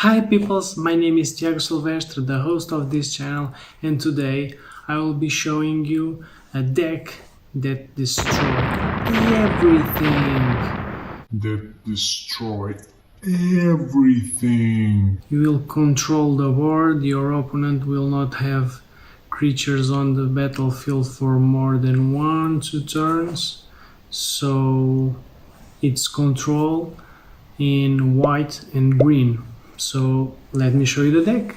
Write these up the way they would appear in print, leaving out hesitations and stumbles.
Hi peoples, my name is Tiago Silvestre, the host of this channel, and today I will be showing you a deck that destroys everything. You will control the board, your opponent will not have creatures on the battlefield for more than 1-2 turns, so it's control in white and green. So let me show you the deck.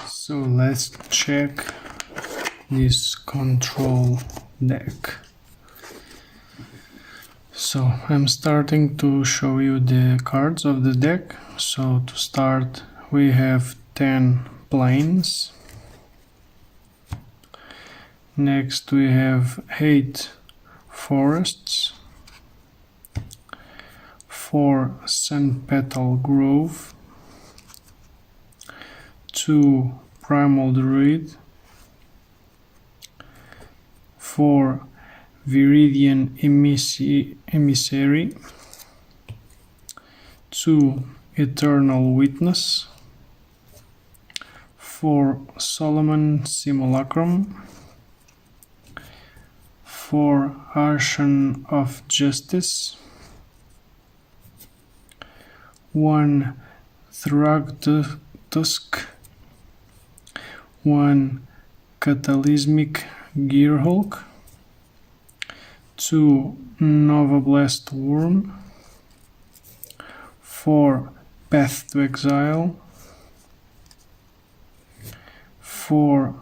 So let's check this control deck. So I'm starting to show you the cards of the deck. So to start, we have 10 planes. Next we have 8 forests, 4 sun petal grove, 2 primal druid, 4 Viridian Emissary, 2 Eternal Witness, 4 Solomon Simulacrum, 4 Archon of Justice, 1 Thragtusk, 1 Catalysmic Gearhulk, 2 Nova Blast Worm, 4 Path to Exile, 4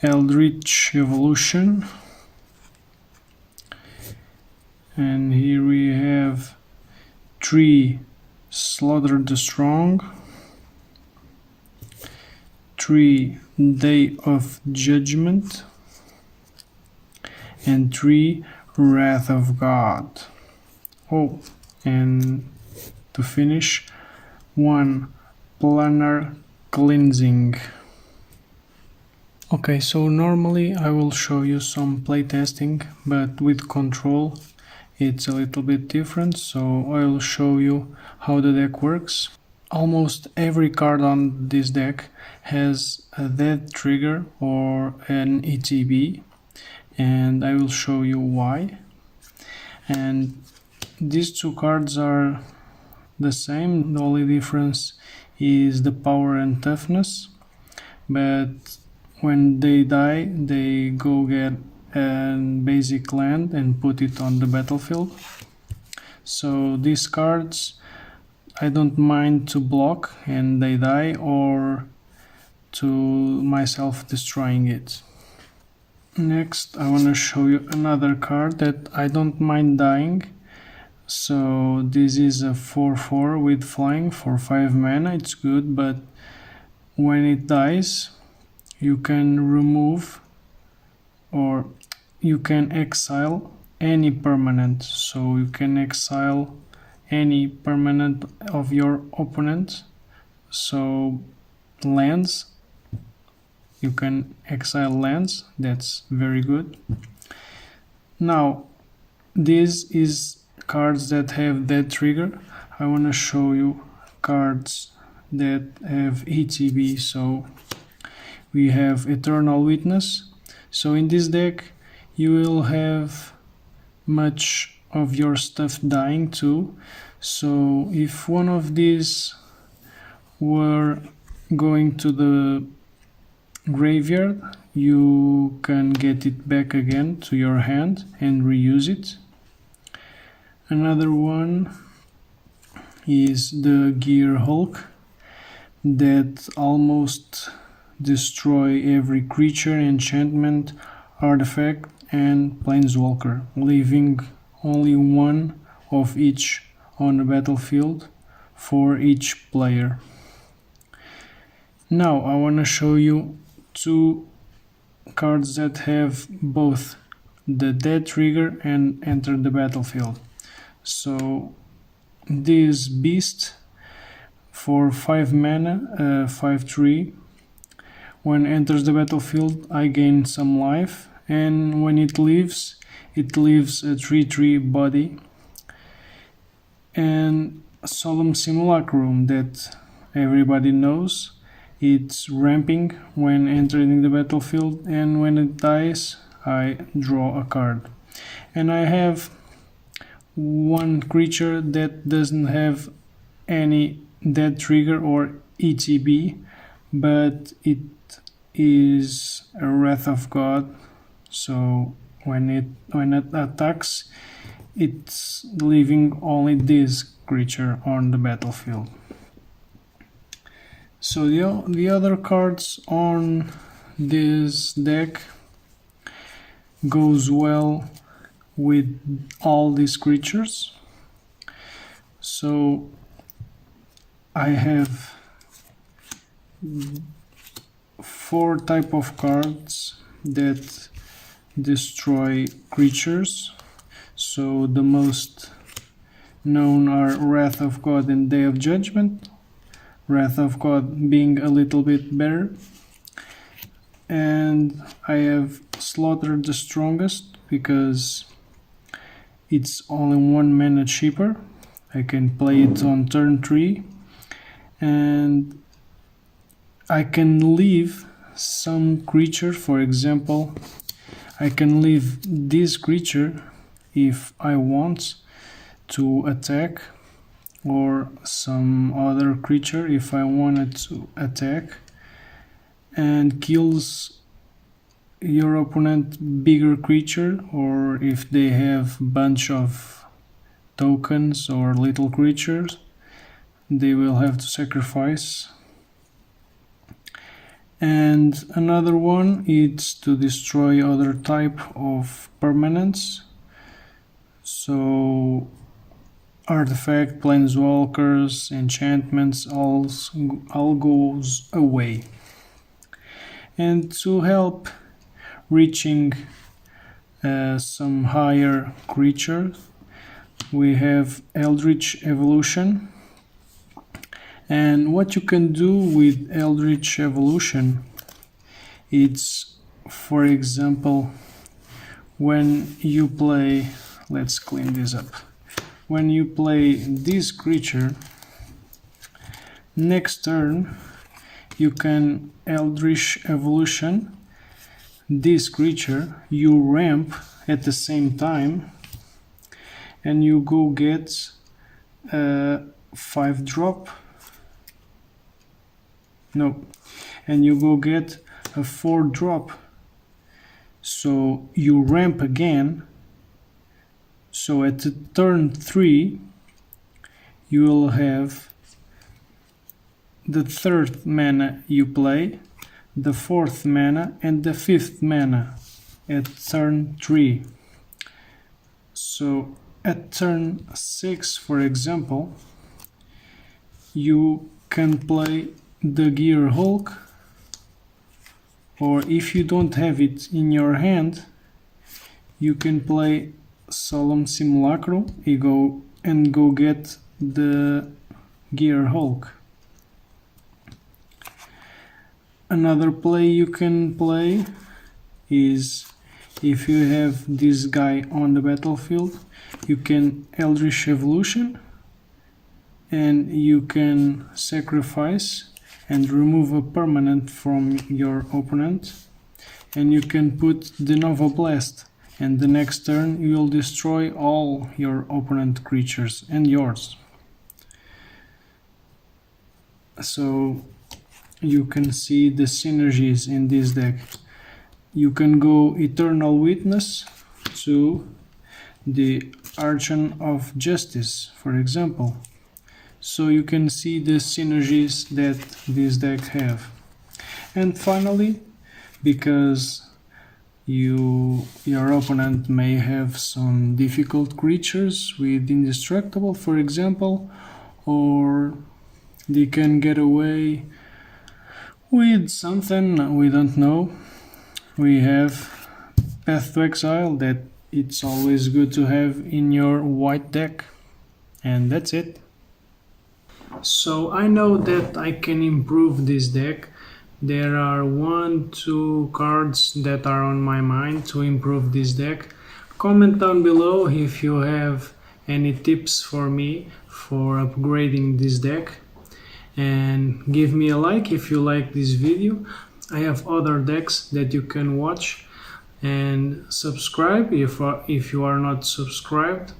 Eldritch Evolution, and here we have 3 Slaughter the Strong, 3 Day of Judgment, and 3 Wrath of God. Oh, and to finish, 1 Planar Cleansing. Okay, so normally I will show you some playtesting, but with control it's a little bit different, so I will show you how the deck works. Almost every card on this deck has a dead trigger or an ETB, and I will show you why. And these two cards are the same, the only difference is the power and toughness, but when they die they go get a basic land and put it on the battlefield. So these cards I don't mind to block and they die, or to myself destroying it. Next I want to show you another card that I don't mind dying. So this is a 4/4 with flying for 5 mana, it's good, but when it dies you can remove or you can exile any permanent. So you can exile any permanent of your opponent. So lands, you can exile lands, that's very good. Now this is cards that have that trigger. I want to show you cards that have ETB. So we have Eternal Witness. So in this deck you will have much of your stuff dying too. So if one of these were going to the graveyard, you can get it back again to your hand and reuse it. Another one is the Gearhulk that almost destroy every creature, enchantment, artifact and planeswalker, leaving only one of each on the battlefield for each player. Now I want to show you 2 cards that have both the dead trigger and enter the battlefield. So this beast for 5 mana, 5/3, when enters the battlefield I gain some life, and when it leaves a 3/3 body. And Solemn Simulacrum, that everybody knows, it's ramping when entering the battlefield, and when it dies I draw a card. And I have one creature that doesn't have any dead trigger or ETB, but it is a Wrath of God, so when it attacks, it's leaving only this creature on the battlefield. So the other cards on this deck goes well with all these creatures. So I have 4 type of cards that destroy creatures. So the most known are Wrath of God and Day of Judgment. Wrath of God being a little bit better. And I have Slaughter the Strongest because it's only 1 mana cheaper. I can play it on turn 3, and I can leave some creature. For example, I can leave this creature if I want to attack, or some other creature if I wanted to attack, and kills your opponent bigger creature, or if they have bunch of tokens or little creatures, they will have to sacrifice. And another one is to destroy other type of permanents, so artifact, planeswalkers, enchantments, all goes away. And to help reaching some higher creatures, we have Eldritch Evolution. And what you can do with Eldritch Evolution, it's, for example, when you play, let's clean this up, when you play this creature, next turn you can Eldritch Evolution this creature, you ramp at the same time, and you go get a 5-drop. No, and you go get a 4-drop. So you ramp again. So at the turn 3, you will have the 3rd mana you play, the 4th mana, and the 5th mana at turn 3. So at turn 6, for example, you can play the Gear Hulk, or if you don't have it in your hand, you can play Solemn Simulacrum and go get the Gear Hulk. Another play you can play is, if you have this guy on the battlefield, you can Eldritch Evolution, and you can sacrifice and remove a permanent from your opponent, and you can put the Nova Blast, and the next turn you will destroy all your opponent creatures and yours. So you can see the synergies in this deck. You can go Eternal Witness to the Archon of Justice, for example. So you can see the synergies that this deck have. And finally, because your opponent may have some difficult creatures with Indestructible, for example, or they can get away with something we don't know, we have Path to Exile that it's always good to have in your white deck. And that's it. So I know that I can improve this deck. There are 1-2 cards that are on my mind to improve this deck. Comment down below if you have any tips for me for upgrading this deck, and give me a like if you like this video. I have other decks that you can watch, and subscribe if you are not subscribed.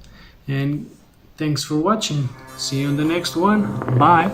And thanks for watching. See you in the next one. Bye.